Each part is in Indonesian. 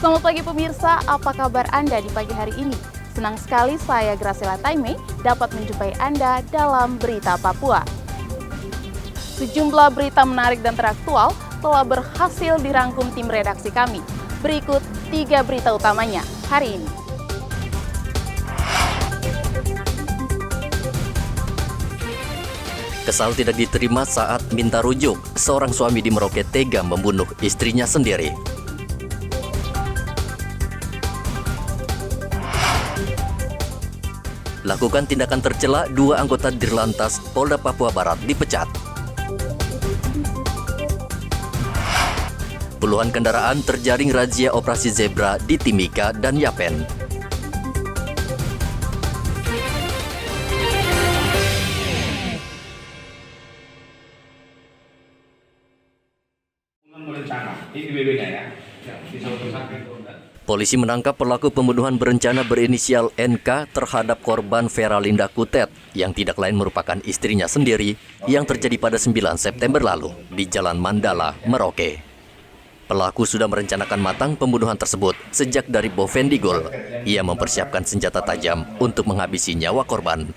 Selamat pagi pemirsa, apa kabar Anda di pagi hari ini? Senang sekali saya Graciela Taime dapat menjumpai Anda dalam Berita Papua. Sejumlah berita menarik dan teraktual telah berhasil dirangkum tim redaksi kami. Berikut 3 berita utamanya hari ini. Kesal tidak diterima saat minta rujuk. Seorang suami di Merauke tega membunuh istrinya sendiri. Lakukan tindakan tercela, 2 anggota Dirlantas Polda Papua Barat dipecat. Puluhan kendaraan terjaring razia operasi zebra di Timika dan Yapen. Polisi menangkap pelaku pembunuhan berencana berinisial NK terhadap korban Vera Linda Kutet yang tidak lain merupakan istrinya sendiri yang terjadi pada 9 September lalu di Jalan Mandala, Merauke. Pelaku sudah merencanakan matang pembunuhan tersebut sejak dari Bovendigul. Ia mempersiapkan senjata tajam untuk menghabisi nyawa korban.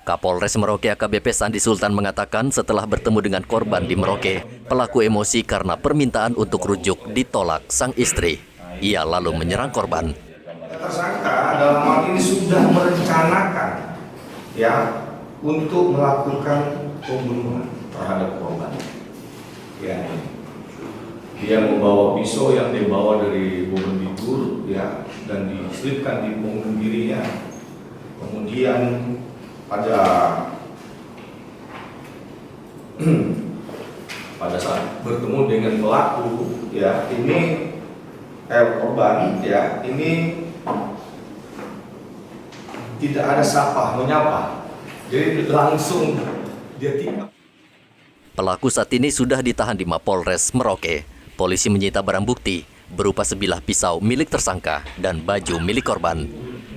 Kapolres Merauke AKBP Sandi Sultan mengatakan setelah bertemu dengan korban di Merauke, pelaku emosi karena permintaan untuk rujuk ditolak sang istri. Ia lalu menyerang korban. Tersangka dalam hal ini sudah merencanakan untuk melakukan pembunuhan terhadap korban. Dia membawa pisau yang dibawa dari Bovendigul dan diselipkan di punggung dirinya. Kemudian pada saat bertemu dengan pelaku korban ini tidak ada menyapa, jadi langsung dia tikam. Pelaku saat ini sudah ditahan di Mapolres Merauke. Polisi menyita barang bukti berupa sebilah pisau milik tersangka dan baju milik korban.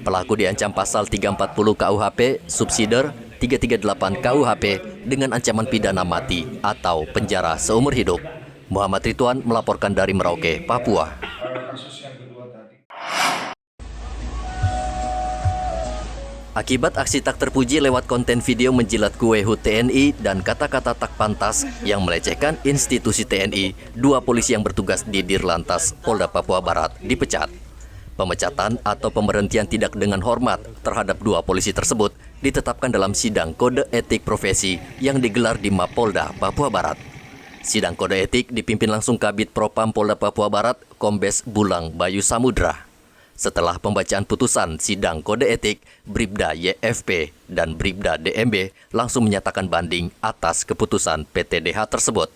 Pelaku diancam pasal 340 KUHP, subsider 338 KUHP dengan ancaman pidana mati atau penjara seumur hidup. Muhammad Ridwan melaporkan dari Merauke, Papua. Akibat aksi tak terpuji lewat konten video menjilat kue HUT TNI dan kata-kata tak pantas yang melecehkan institusi TNI, 2 polisi yang bertugas di Dirlantas Polda Papua Barat dipecat. Pemecatan atau pemberhentian tidak dengan hormat terhadap 2 polisi tersebut ditetapkan dalam sidang kode etik profesi yang digelar di Mapolda Papua Barat. Sidang kode etik dipimpin langsung Kabid Propam Polda Papua Barat, Kombes Bulang Bayu Samudra. Setelah pembacaan putusan sidang kode etik, Bribda YFP dan Bribda DMB langsung menyatakan banding atas keputusan PTDH tersebut.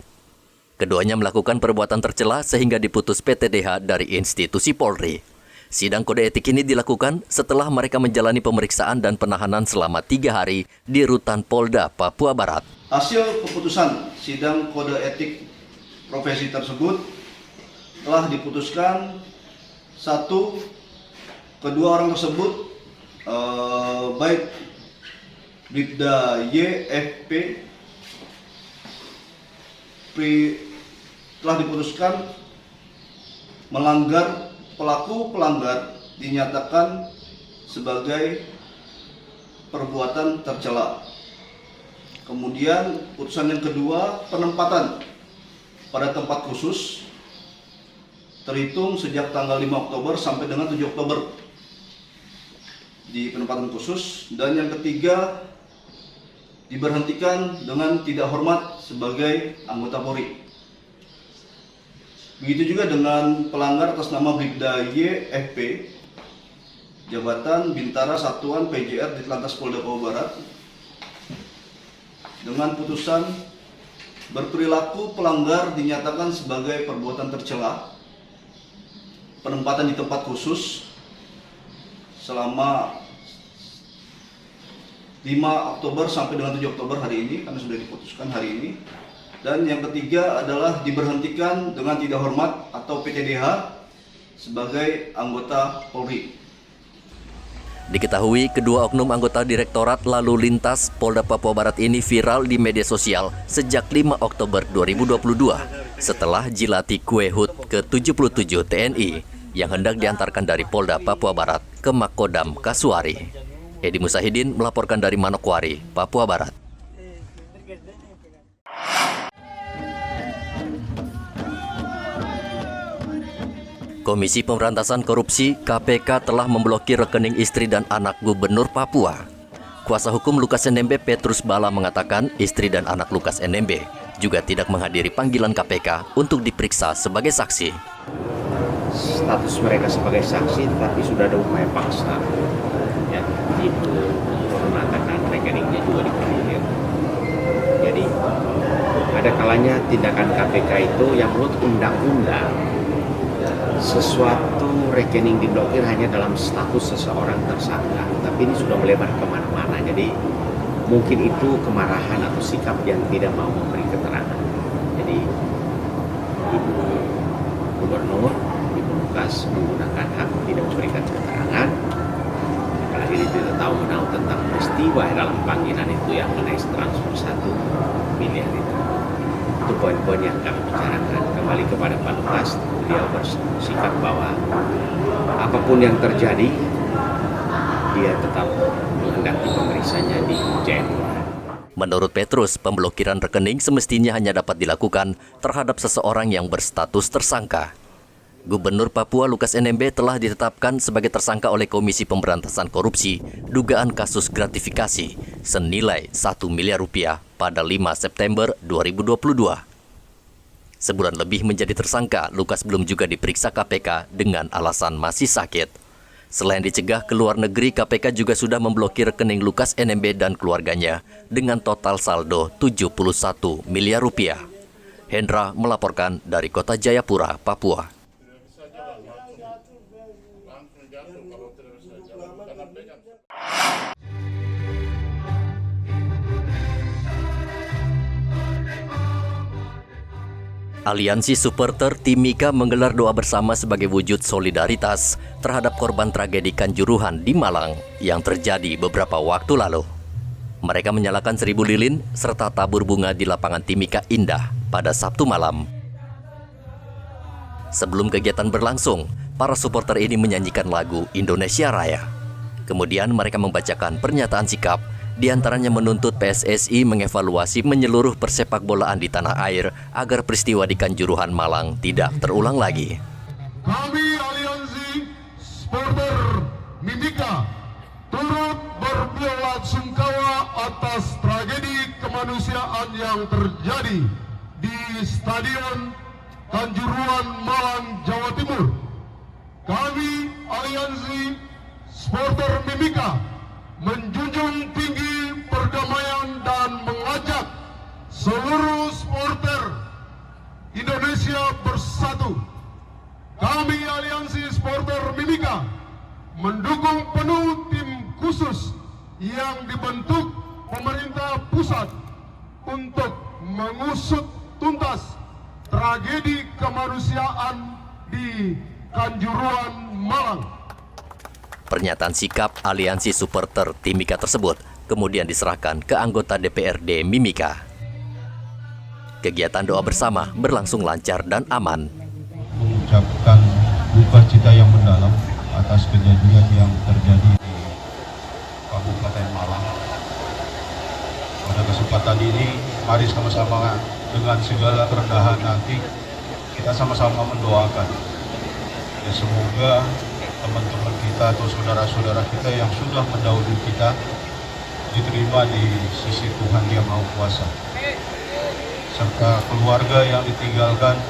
Keduanya melakukan perbuatan tercela sehingga diputus PTDH dari institusi Polri. Sidang kode etik ini dilakukan setelah mereka menjalani pemeriksaan dan penahanan selama 3 hari di Rutan Polda Papua Barat. Hasil keputusan sidang kode etik profesi tersebut telah diputuskan 1, kedua orang tersebut baik Bribda YFP telah diputuskan pelaku pelanggar dinyatakan sebagai perbuatan tercela. Kemudian putusan yang kedua, penempatan pada tempat khusus terhitung sejak tanggal 5 Oktober sampai dengan 7 Oktober di penempatan khusus. Dan yang ketiga, diberhentikan dengan tidak hormat sebagai anggota Polri. Begitu juga dengan pelanggar atas nama Bribda YFP, jabatan Bintara Satuan PJR Dirlantas Polda Papua Barat, dengan putusan berperilaku pelanggar dinyatakan sebagai perbuatan tercela, penempatan di tempat khusus selama 5 Oktober sampai dengan 7 Oktober hari ini, karena sudah diputuskan hari ini. Dan yang ketiga adalah diberhentikan dengan tidak hormat atau PTDH sebagai anggota Polri. Diketahui kedua oknum anggota Direktorat Lalu Lintas Polda Papua Barat ini viral di media sosial sejak 5 Oktober 2022. setelah jilati kue HUT ke-77 TNI yang hendak diantarkan dari Polda Papua Barat ke Makodam Kasuari. Edi Musahidin melaporkan dari Manokwari, Papua Barat. Komisi Pemberantasan Korupsi KPK telah memblokir rekening istri dan anak Gubernur Papua. Kuasa hukum Lukas NMB Petrus Bala mengatakan istri dan anak Lukas NMB juga tidak menghadiri panggilan KPK untuk diperiksa sebagai saksi. Status mereka sebagai saksi, tetapi sudah ada upaya paksa. Ya, itu mengatakan rekeningnya juga diblokir. Jadi ada kalanya tindakan KPK itu yang menurut undang-undang sesuatu rekening diblokir hanya dalam status seseorang tersangka, tapi ini sudah melebar kemana-mana. Jadi mungkin itu kemarahan atau sikap yang tidak mau memberi keterangan. Jadi Ibu Gubernur, Ibu Lukas menggunakan hak tidak memberikan keterangan. Apalagi dia tidak tahu menau tentang peristiwa dalam panggilan itu yang mengenai transfer 1 miliar itu. Itu poin-poin yang kami bicarakan. Kembali kepada Pak Lukas, beliau bersikap bahwa apapun yang terjadi, dia tetap menghendaki pemeriksaannya di Jayapura. Menurut Petrus, pemblokiran rekening semestinya hanya dapat dilakukan terhadap seseorang yang berstatus tersangka. Gubernur Papua Lukas NMB telah ditetapkan sebagai tersangka oleh Komisi Pemberantasan Korupsi dugaan kasus gratifikasi senilai 1 miliar rupiah pada 5 September 2022. Sebulan lebih menjadi tersangka, Lukas belum juga diperiksa KPK dengan alasan masih sakit. Selain dicegah ke luar negeri, KPK juga sudah memblokir rekening Lukas NMB dan keluarganya dengan total saldo 71 miliar rupiah. Hendra melaporkan dari Kota Jayapura, Papua. Aliansi Supporter Timika menggelar doa bersama sebagai wujud solidaritas terhadap korban tragedi Kanjuruhan di Malang yang terjadi beberapa waktu lalu. Mereka menyalakan 1000 lilin serta tabur bunga di lapangan Timika Indah pada Sabtu malam. Sebelum kegiatan berlangsung, para supporter ini menyanyikan lagu Indonesia Raya. Kemudian mereka membacakan pernyataan sikap, di antaranya menuntut PSSI mengevaluasi menyeluruh persepak bolaan di tanah air agar peristiwa di Kanjuruhan Malang tidak terulang lagi. Kami Aliansi Supporter Mimika turut berbelasungkawa atas tragedi kemanusiaan yang terjadi di Stadion Kanjuruhan Malang, Jawa Timur. Kami Aliansi Supporter Mimika menjunjung tinggi perdamaian dan mengajak seluruh supporter Indonesia bersatu. Kami Aliansi Supporter Mimika mendukung penuh tim khusus yang dibentuk pemerintah pusat untuk mengusut tuntas tragedi kemanusiaan di Kanjuruhan Malang. Pernyataan sikap Aliansi Supporter Timika tersebut kemudian diserahkan ke anggota DPRD Mimika. Kegiatan doa bersama berlangsung lancar dan aman. Mengucapkan duka cita yang mendalam atas kejadian yang terjadi di Kabupaten Malang. Pada kesempatan ini, mari sama-sama dengan segala kerendahan hati kita sama-sama mendoakan. Ya, semoga teman-teman kita atau saudara-saudara kita yang sudah mendahului kita diterima di sisi Tuhan Yang Maha Kuasa, serta keluarga yang ditinggalkan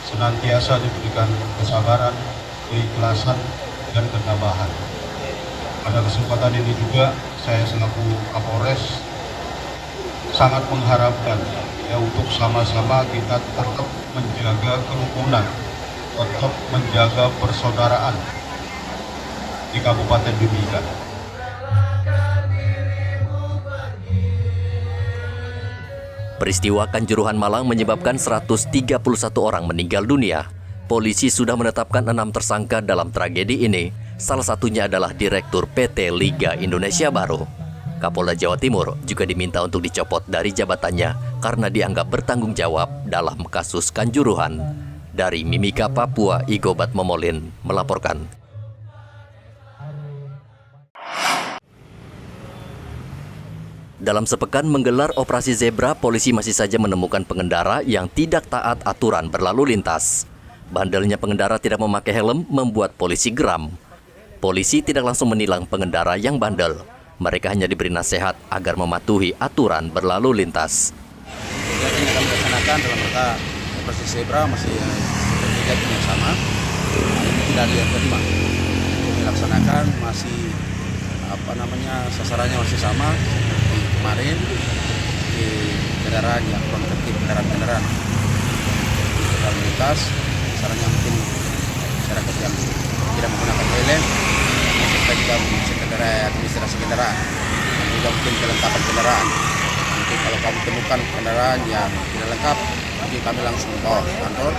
senantiasa diberikan kesabaran, keikhlasan, dan ketabahan. Pada kesempatan ini juga saya selaku Kapolres sangat mengharapkan ya untuk sama-sama kita tetap menjaga kerukunan, tetap menjaga persaudaraan di Kabupaten Mimika. Peristiwa Kanjuruhan Malang menyebabkan 131 orang meninggal dunia. Polisi sudah menetapkan 6 tersangka dalam tragedi ini. Salah satunya adalah Direktur PT Liga Indonesia Baru. Kapolda Jawa Timur juga diminta untuk dicopot dari jabatannya karena dianggap bertanggung jawab dalam kasus Kanjuruhan. Dari Mimika, Papua, Igobat Momolin melaporkan. Dalam sepekan menggelar operasi zebra, polisi masih saja menemukan pengendara yang tidak taat aturan berlalu lintas. Bandelnya pengendara tidak memakai helm membuat polisi geram. Polisi tidak langsung menilang pengendara yang bandel. Mereka hanya diberi nasihat agar mematuhi aturan berlalu lintas. Kegiatan yang kami laksanakan dalam rangka operasi zebra masih kegiatan yang sama. Ini tidak ada yang kelima. Kami laksanakan masih sasarannya masih sama seperti kemarin di kendaraan yang kurang tertib, kendaraan berlalu lintas. Sasarannya mungkin masyarakat yang tidak menggunakan helm, serta juga administrasi kendaraan, dan juga mungkin kelengkapan kendaraan. Mungkin kalau kami temukan kendaraan yang tidak lengkap, mungkin kami langsung bawa ke kantor.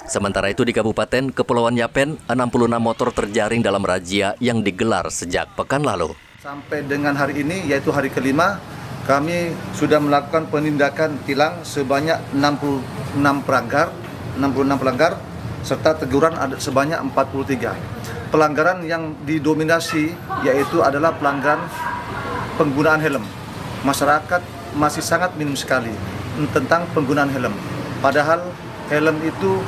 Sementara itu di Kabupaten Kepulauan Yapen, 66 motor terjaring dalam razia yang digelar sejak pekan lalu. Sampai dengan hari ini, yaitu hari kelima, kami sudah melakukan penindakan tilang sebanyak 66 pelanggar, serta teguran ada sebanyak 43. Pelanggaran yang didominasi yaitu adalah pelanggaran penggunaan helm. Masyarakat masih sangat minim sekali tentang penggunaan helm. Padahal helm itu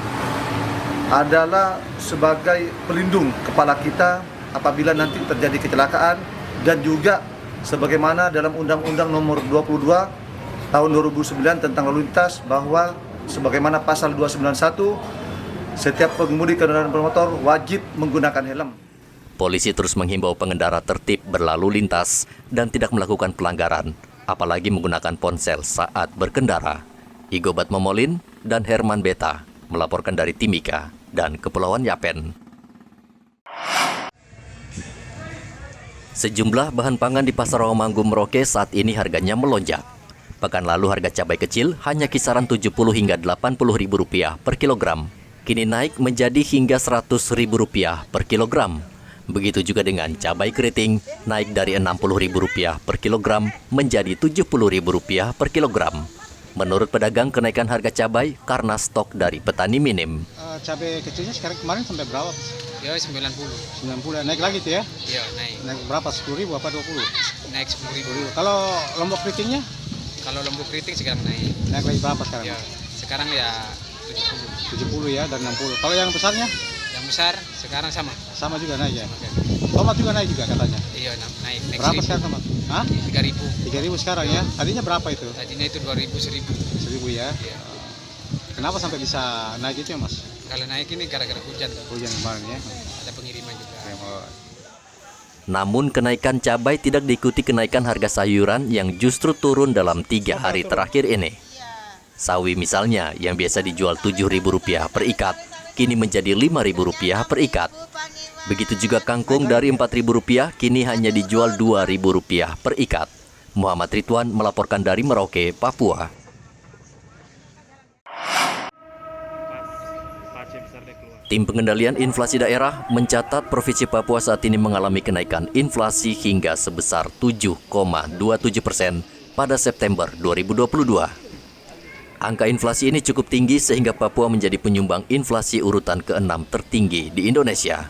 adalah sebagai pelindung kepala kita apabila nanti terjadi kecelakaan, dan juga sebagaimana dalam Undang-Undang Nomor 22 Tahun 2009 tentang lalu lintas, bahwa sebagaimana pasal 291, setiap pengemudi kendaraan bermotor wajib menggunakan helm. Polisi terus menghimbau pengendara tertib berlalu lintas dan tidak melakukan pelanggaran, apalagi menggunakan ponsel saat berkendara. Igobat Momolin dan Herman Beta melaporkan dari Timika dan Kepulauan Yapen. Sejumlah bahan pangan di Pasar Rawamangun, Merauke saat ini harganya melonjak. Pekan lalu harga cabai kecil hanya kisaran 70 hingga 80 ribu rupiah per kilogram. Kini naik menjadi hingga 100 ribu rupiah per kilogram. Begitu juga dengan cabai keriting, naik dari 60 ribu rupiah per kilogram menjadi 70 ribu rupiah per kilogram. Menurut pedagang, kenaikan harga cabai karena stok dari petani minim. Cabai kecilnya sekarang kemarin sampai berapa? Ya 90. 90, naik lagi tuh ya? Iya, naik. Naik berapa? 10.000 apa 20? Naik 10.000. Kalau lombok keritingnya? Kalau lombok keriting sekarang naik. Naik lagi berapa sekarang? Ya, sekarang ya 70. 70 ya, dan 60. Kalau yang besarnya? Yang besar sekarang sama. Sama juga naik ya? Tomat juga naik juga katanya? Iya, naik. Berapa sekarang tomat? Hah? 3.000. 3.000 sekarang ya? Tadinya berapa itu? Tadinya itu 2.000, 1.000. 1.000 ya? Iya. Kenapa sampai bisa naik itu ya Mas? Kalau naik ini gara-gara hujan tuh. Hujan kemarin ya? Ada pengiriman juga. Namun kenaikan cabai tidak diikuti kenaikan harga sayuran yang justru turun dalam 3 hari terakhir ini. Sawi misalnya yang biasa dijual Rp7.000 per ikat, kini menjadi Rp5.000 per ikat. Begitu juga kangkung dari Rp4.000 kini hanya dijual Rp2.000 per ikat. Muhammad Ridwan melaporkan dari Merauke, Papua. Tim Pengendalian Inflasi Daerah mencatat Provinsi Papua saat ini mengalami kenaikan inflasi hingga sebesar 7,27% pada September 2022. Angka inflasi ini cukup tinggi sehingga Papua menjadi penyumbang inflasi urutan ke-6 tertinggi di Indonesia.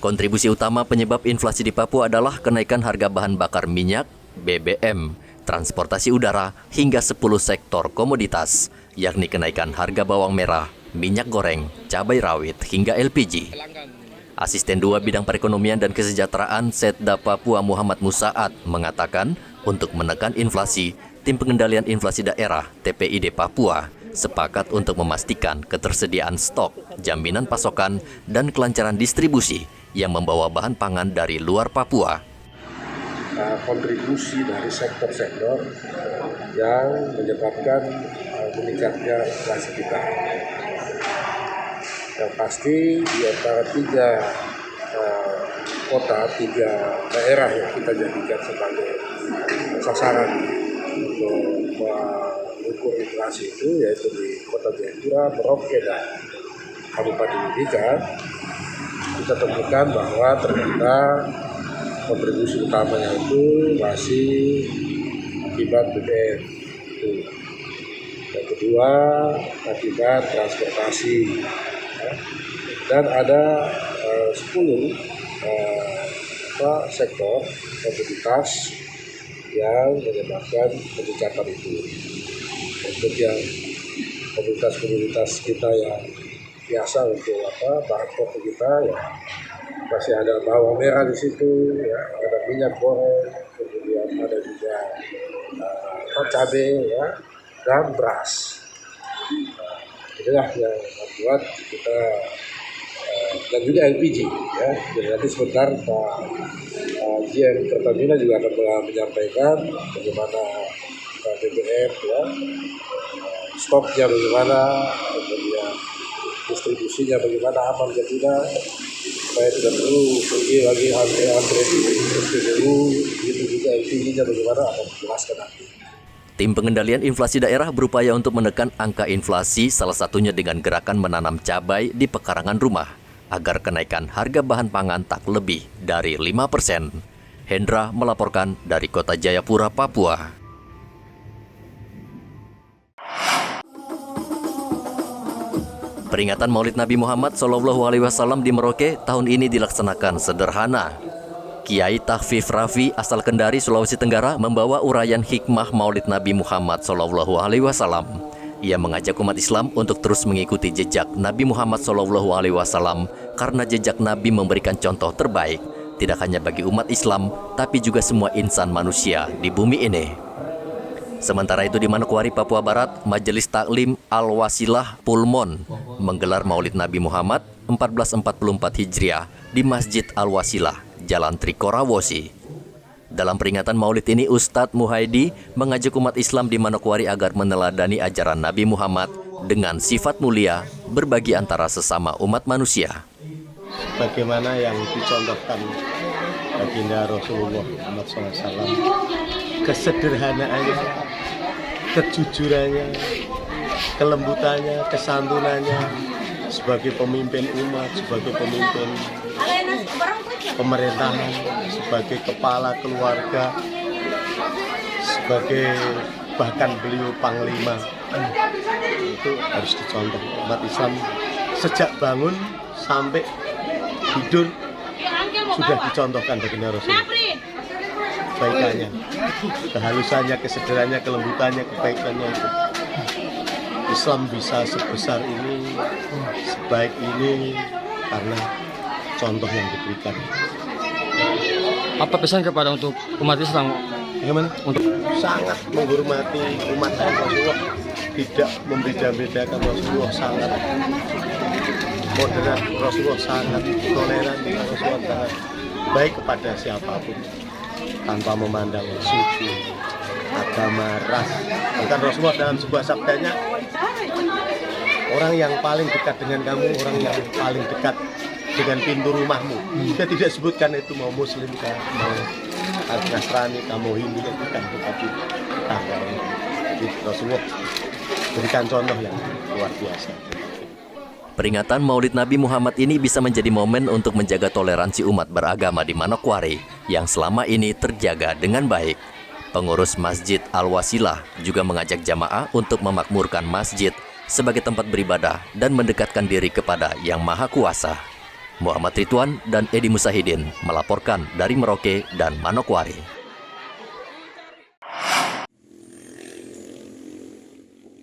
Kontribusi utama penyebab inflasi di Papua adalah kenaikan harga bahan bakar minyak, BBM, transportasi udara, hingga 10 sektor komoditas, yakni kenaikan harga bawang merah, minyak goreng, cabai rawit, hingga LPG. Asisten 2 Bidang Perekonomian dan Kesejahteraan Setda Papua Muhammad Musaad mengatakan untuk menekan inflasi, Tim Pengendalian Inflasi Daerah TPID Papua sepakat untuk memastikan ketersediaan stok, jaminan pasokan, dan kelancaran distribusi yang membawa bahan pangan dari luar Papua. Kontribusi dari sektor-sektor yang menyebabkan meningkatnya inflasi kita. Yang pasti di antara 3 kota, 3 daerah yang kita jadikan sebagai sasaran untuk mengukur inflasi itu, yaitu di Kota Jayapura, Merauke, dan Kabupaten Mimika. kita temukan bahwa ternyata kontribusi utamanya itu masih akibat BBM. Yang kedua akibat transportasi, dan ada 10 sektor komoditas yang menyebabkan peningkatan itu. Untuk yang komoditas kita yang biasa untuk bahan pokok kita, ya masih ada bawang merah di situ, ya ada minyak goreng, kemudian ada juga cabai, ya, dan beras. Inilah yang membuat kita dan juga LPG, ya. Jadi nanti sebentar Pak GM Pertamina juga akan menyampaikan bagaimana BBM, ya, stoknya bagaimana, kemudian distribusinya bagaimana, aman atau tidak, supaya tidak perlu pergi lagi antre di SPBU, begitu juga LPG-nya bagaimana akan dijelaskan nanti. Tim pengendalian inflasi daerah berupaya untuk menekan angka inflasi, salah satunya dengan gerakan menanam cabai di pekarangan rumah, agar kenaikan harga bahan pangan tak lebih dari 5%. Hendra melaporkan dari Kota Jayapura, Papua. Peringatan Maulid Nabi Muhammad SAW di Merauke tahun ini dilaksanakan sederhana. Kiai Tahfif Rafi asal Kendari, Sulawesi Tenggara membawa uraian hikmah Maulid Nabi Muhammad SAW. Ia mengajak umat Islam untuk terus mengikuti jejak Nabi Muhammad SAW karena jejak Nabi memberikan contoh terbaik tidak hanya bagi umat Islam tapi juga semua insan manusia di bumi ini. Sementara itu di Manokwari, Papua Barat, Majelis Taklim Al-Wasilah Pulmon menggelar Maulid Nabi Muhammad 1444 Hijriah di Masjid Al-Wasilah, Jalan Trikorawosi. Dalam peringatan Maulid ini, Ustadz Muhaidi mengajak umat Islam di Manokwari agar meneladani ajaran Nabi Muhammad dengan sifat mulia berbagi antara sesama umat manusia. Bagaimana yang dicontohkan baginda Rasulullah Muhammad SAW, kesederhanaannya, kejujurannya, kelembutannya, kesantunannya sebagai pemimpin umat, sebagai pemimpin pemerintahan, sebagai kepala keluarga, sebagai bahkan beliau panglima, itu harus dicontoh. Umat Islam sejak bangun sampai tidur sudah dicontohkan baginda Rasulullah. Kebaikannya, kehalusannya, kesederhananya, kelembutannya, kebaikannya itu. Islam bisa sebesar ini, sebaik ini karena contoh yang diberikan. Apa pesan kepada untuk umat Islam? Bagaimana? Untuk sangat menghormati umat Rasulullah, tidak membeda-bedakan. Rasulullah sangat moderat, Rasulullah sangat toleran, Rasulullah sangat baik kepada siapapun tanpa memandang suku, agama, ras. Bahkan Rasulullah dalam sebuah sabdanya, orang yang paling dekat dengan kamu, orang yang paling dekat dengan pintu rumahmu. Dia tidak sebutkan itu mau Muslim kah, mau Nasrani kah, mau Hindu kah, bukan, tetapi Rasulullah berikan contoh yang luar biasa. Peringatan Maulid Nabi Muhammad ini bisa menjadi momen untuk menjaga toleransi umat beragama di Manokwari yang selama ini terjaga dengan baik. Pengurus Masjid Al-Wasilah juga mengajak jamaah untuk memakmurkan masjid sebagai tempat beribadah dan mendekatkan diri kepada Yang Maha Kuasa. Muhammad Ridwan dan Edi Musahidin melaporkan dari Merauke dan Manokwari.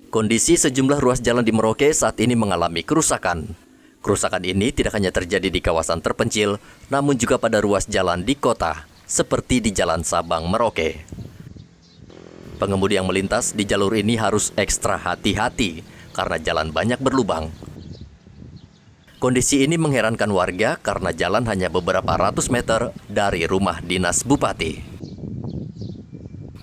Kondisi sejumlah ruas jalan di Merauke saat ini mengalami kerusakan. Kerusakan ini tidak hanya terjadi di kawasan terpencil, namun juga pada ruas jalan di kota, seperti di Jalan Sabang, Merauke. Pengemudi yang melintas di jalur ini harus ekstra hati-hati karena jalan banyak berlubang. Kondisi ini mengherankan warga karena jalan hanya beberapa ratus meter dari rumah dinas Bupati.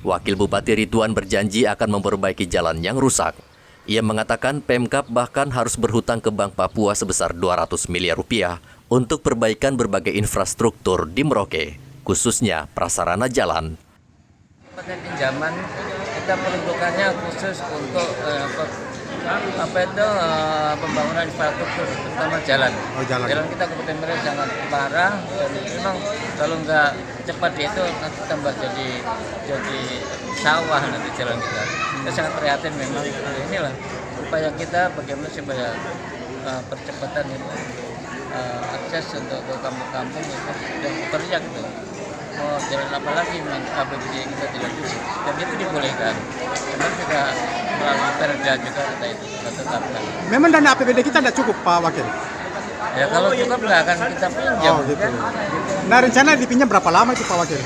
Wakil Bupati Ridwan berjanji akan memperbaiki jalan yang rusak. Ia mengatakan Pemkab bahkan harus berhutang ke Bank Papua sebesar 200 miliar rupiah untuk perbaikan berbagai infrastruktur di Merauke, khususnya prasarana jalan. Pakai pinjaman, kita peruntukannya khusus untuk apa itu pembangunan infrastruktur, terutama jalan. Jalan kita Kabupaten Merak sangat parah dan memang kalau nggak cepat itu nanti tambah jadi sawah nanti jalan kita. Kita sangat prihatin memang. Inilah upaya kita bagaimana supaya percepatan itu akses untuk ke kampung-kampung itu sudah bekerja gitu. Mau jalan apa lagi memang APBD kita tidak cukup dan itu dibolehkan. Karena juga melalui perda juga kita tetapkan. Memang dana APBD kita tidak cukup Pak Wakil? Ya kalau cukup nggak akan kita pinjam. Gitu. Kan? Nah rencana dipinjam berapa lama itu Pak Wakil?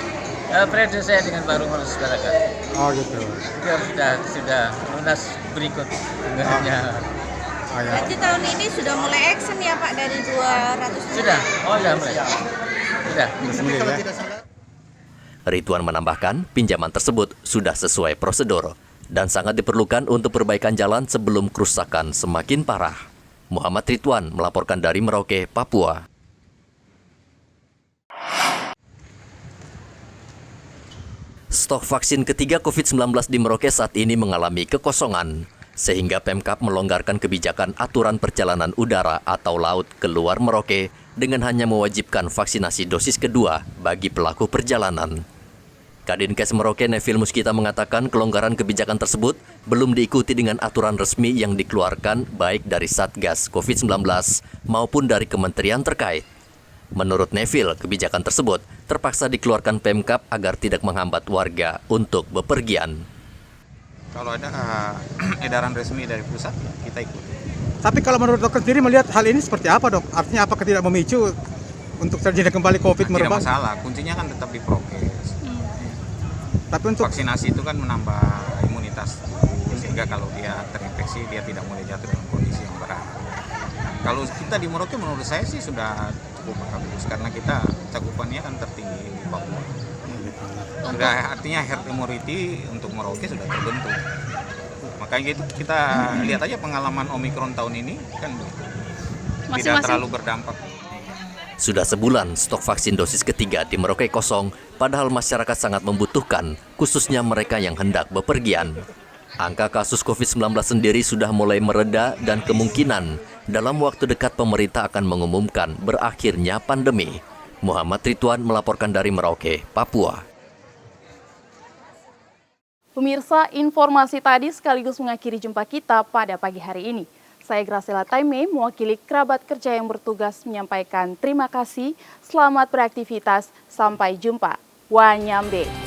Periode saya dengan Pak Rumah Masyarakat. Oh gitu. Itu sudah lunas berikut dengannya. Berarti tahun ini sudah mulai action ya Pak dari 200? Sudah mulai. Sudah. Ridwan menambahkan, pinjaman tersebut sudah sesuai prosedur dan sangat diperlukan untuk perbaikan jalan sebelum kerusakan semakin parah. Muhammad Ridwan melaporkan dari Merauke, Papua. Stok vaksin ketiga COVID-19 di Merauke saat ini mengalami kekosongan, sehingga Pemkab melonggarkan kebijakan aturan perjalanan udara atau laut keluar Merauke dengan hanya mewajibkan vaksinasi dosis kedua bagi pelaku perjalanan. Kadinkes Merauke Neville Muskita mengatakan kelonggaran kebijakan tersebut belum diikuti dengan aturan resmi yang dikeluarkan baik dari Satgas COVID-19 maupun dari kementerian terkait. Menurut Neville, kebijakan tersebut terpaksa dikeluarkan Pemkab agar tidak menghambat warga untuk bepergian. Kalau ada edaran resmi dari pusat, kita ikuti. Tapi kalau menurut dokter sendiri melihat hal ini seperti apa dok? Artinya apakah tidak memicu untuk terjadi kembali COVID merebak? Tidak masalah, kuncinya kan tetap di prokes. Tapi untuk vaksinasi itu kan menambah imunitas, sehingga kalau dia terinfeksi dia tidak mulai jatuh dalam kondisi yang berat. Kalau kita di Merauke menurut saya sih sudah cukup bagus karena kita cakupannya kan tertinggi di Papua. Sudah artinya herd immunity untuk Merauke sudah terbentuk. Makanya itu kita lihat aja pengalaman Omikron tahun ini kan tidak terlalu berdampak. Sudah sebulan stok vaksin dosis ketiga di Merauke kosong, padahal masyarakat sangat membutuhkan, khususnya mereka yang hendak bepergian. Angka kasus COVID-19 sendiri sudah mulai mereda dan kemungkinan dalam waktu dekat pemerintah akan mengumumkan berakhirnya pandemi. Muhammad Ridwan melaporkan dari Merauke, Papua. Pemirsa, informasi tadi sekaligus mengakhiri jumpa kita pada pagi hari ini. Saya Graciela Taime, mewakili kerabat kerja yang bertugas menyampaikan terima kasih, selamat beraktivitas, sampai jumpa. Wanyambe.